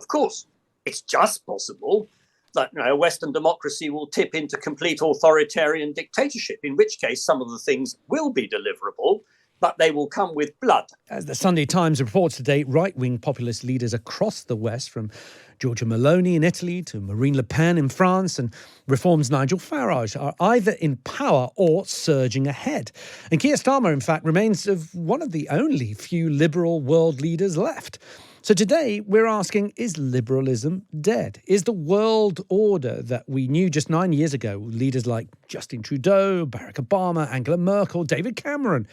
Of course, it's just possible that Western democracy will tip into complete authoritarian dictatorship, in which case some of the things will be deliverable, but they will come with blood. As the Sunday Times reports today, right-wing populist leaders across the West, from Giorgia Meloni in Italy to Marine Le Pen in France and Reform's Nigel Farage, are either in power or surging ahead. And Keir Starmer, in fact, remains one of the only few liberal world leaders left. So today we're asking, is liberalism dead? Is the world order that we knew just 9 years ago, leaders like Justin Trudeau, Barack Obama, Angela Merkel, David Cameron,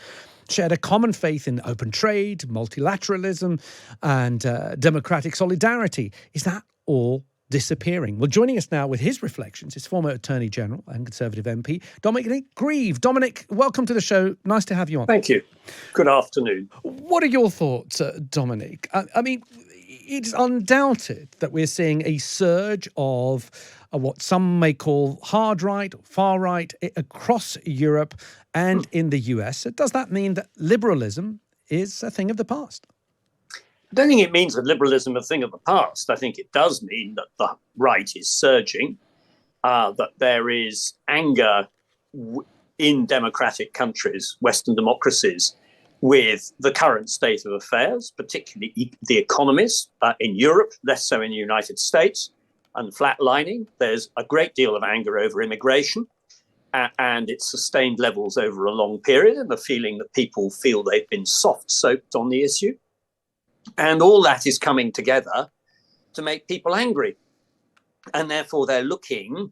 shared a common faith in open trade, multilateralism and democratic solidarity, is that all disappearing? Well, joining us now with his reflections is former Attorney General and Conservative MP, Dominic Grieve. Dominic, welcome to the show. Nice to have you on. Thank you. Good afternoon. What are your thoughts, Dominic? I mean, it's undoubted that we're seeing a surge of what some may call hard right, far right across Europe and in the US. Does that mean that liberalism is a thing of the past? I don't think it means that liberalism is a thing of the past. I think it does mean that the right is surging, that there is anger in democratic countries, Western democracies, with the current state of affairs, particularly the economies in Europe, less so in the United States, and flatlining. There's a great deal of anger over immigration and its sustained levels over a long period, and the feeling that people feel they've been soft-soaped on the issue. And all that is coming together to make people angry. And therefore, they're looking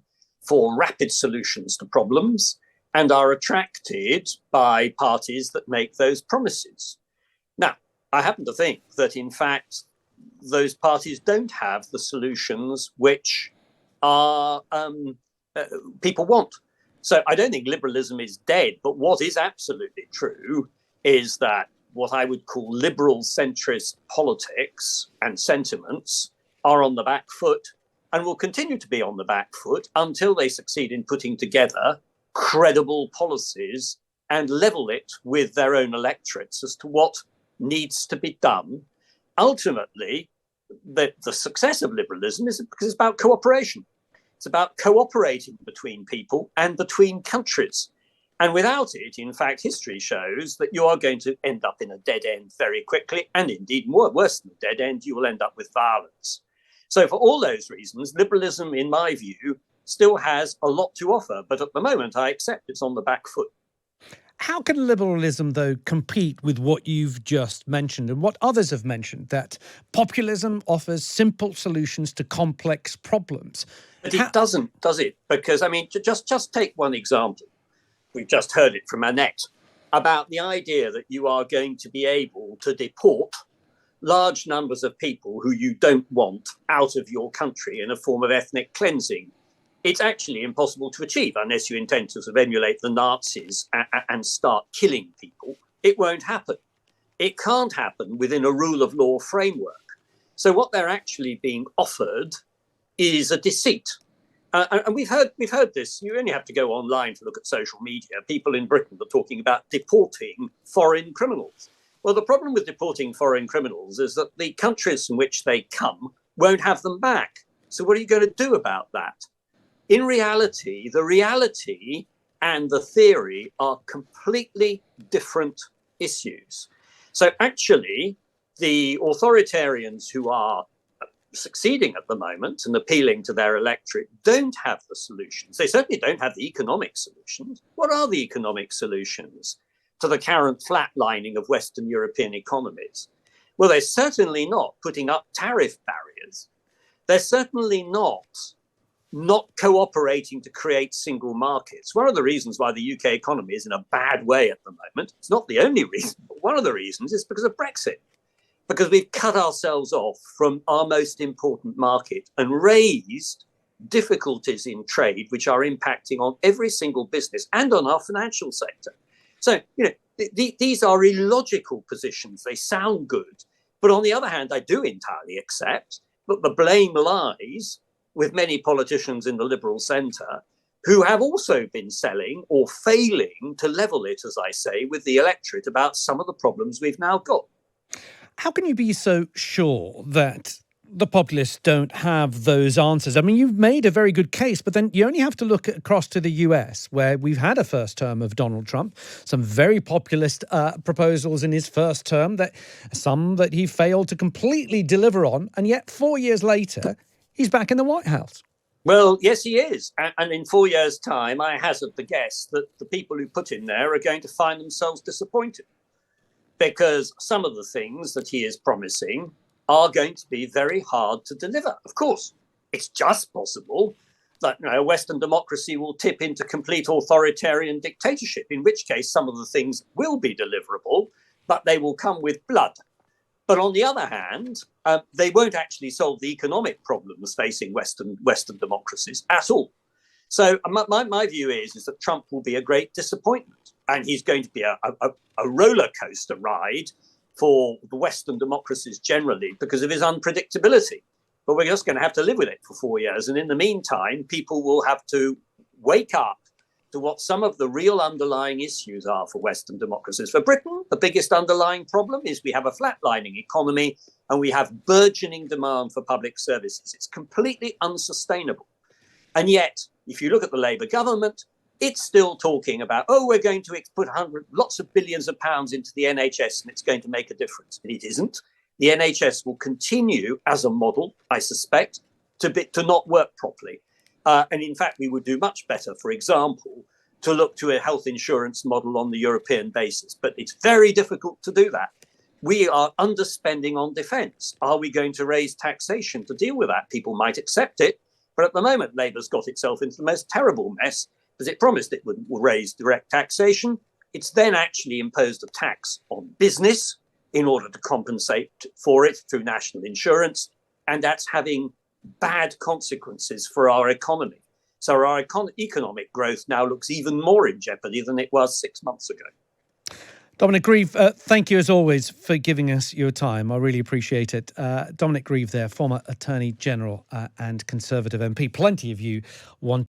for rapid solutions to problems and are attracted by parties that make those promises. Now, I happen to think that, in fact, those parties don't have the solutions which are people want. So I don't think liberalism is dead, but what is absolutely true is that what I would call liberal centrist politics and sentiments are on the back foot and will continue to be on the back foot until they succeed in putting together credible policies and level it with their own electorates as to what needs to be done. Ultimately, the success of liberalism is because it's about cooperation. It's about cooperating between people and between countries. And without it, in fact, history shows that you are going to end up in a dead end very quickly. And indeed, worse than a dead end, you will end up with violence. So for all those reasons, liberalism, in my view, still has a lot to offer. But at the moment, I accept it's on the back foot. How can liberalism, though, compete with what you've just mentioned and what others have mentioned, that populism offers simple solutions to complex problems? But it doesn't, does it? Because, I mean, just take one example. We've just heard it from Annette about the idea that you are going to be able to deport large numbers of people who you don't want out of your country in a form of ethnic cleansing. It's actually impossible to achieve unless you intend to sort of emulate the Nazis and start killing people. It won't happen. It can't happen within a rule of law framework. So what they're actually being offered is a deceit. And we've heard this. You only have to go online to look at social media. People in Britain are talking about deporting foreign criminals. Well, the problem with deporting foreign criminals is that the countries from which they come won't have them back. So what are you going to do about that? In reality, the reality and the theory are completely different issues. So actually, the authoritarians who are succeeding at the moment and appealing to their electorate don't have the solutions. They certainly don't have the economic solutions. What are the economic solutions to the current flatlining of Western European economies? Well, they're certainly not putting up tariff barriers. They're certainly not cooperating to create single markets. One of the reasons why the UK economy is in a bad way at the moment, it's not the only reason, but one of the reasons is because of Brexit. Because we've cut ourselves off from our most important market and raised difficulties in trade, which are impacting on every single business and on our financial sector. So, these are illogical positions. They sound good. But on the other hand, I do entirely accept that the blame lies with many politicians in the Liberal centre who have also been selling or failing to level it, as I say, with the electorate about some of the problems we've now got. How can you be so sure that the populists don't have those answers. I mean, you've made a very good case, but then you only have to look across to the US, where we've had a first term of Donald Trump, some very populist proposals in his first term, some that he failed to completely deliver on, and yet 4 years later, he's back in the White House. Well, yes, he is. And in 4 years' time, I hazard the guess that the people who put him there are going to find themselves disappointed, because some of the things that he is promising are going to be very hard to deliver. Of course, it's just possible that Western democracy will tip into complete authoritarian dictatorship, in which case some of the things will be deliverable, but they will come with blood. But on the other hand, they won't actually solve the economic problems facing Western democracies at all. So my view is that Trump will be a great disappointment, and he's going to be a roller coaster ride for the Western democracies generally because of his unpredictability. But we're just going to have to live with it for 4 years. And in the meantime, people will have to wake up to what some of the real underlying issues are for Western democracies. For Britain, the biggest underlying problem is we have a flatlining economy and we have burgeoning demand for public services. It's completely unsustainable. And yet, if you look at the Labour government, it's still talking about, we're going to put lots of billions of pounds into the NHS and it's going to make a difference. And it isn't. The NHS will continue as a model, I suspect, to not work properly. And in fact, we would do much better, for example, to look to a health insurance model on the European basis. But it's very difficult to do that. We are underspending on defence. Are we going to raise taxation to deal with that? People might accept it. But at the moment, Labour's got itself into the most terrible mess, because it promised it would raise direct taxation. It's then actually imposed a tax on business in order to compensate for it through national insurance. And that's having bad consequences for our economy. So our economic growth now looks even more in jeopardy than it was 6 months ago. Dominic Grieve, thank you as always for giving us your time. I really appreciate it. Dominic Grieve there, former Attorney General and Conservative MP. Plenty of you want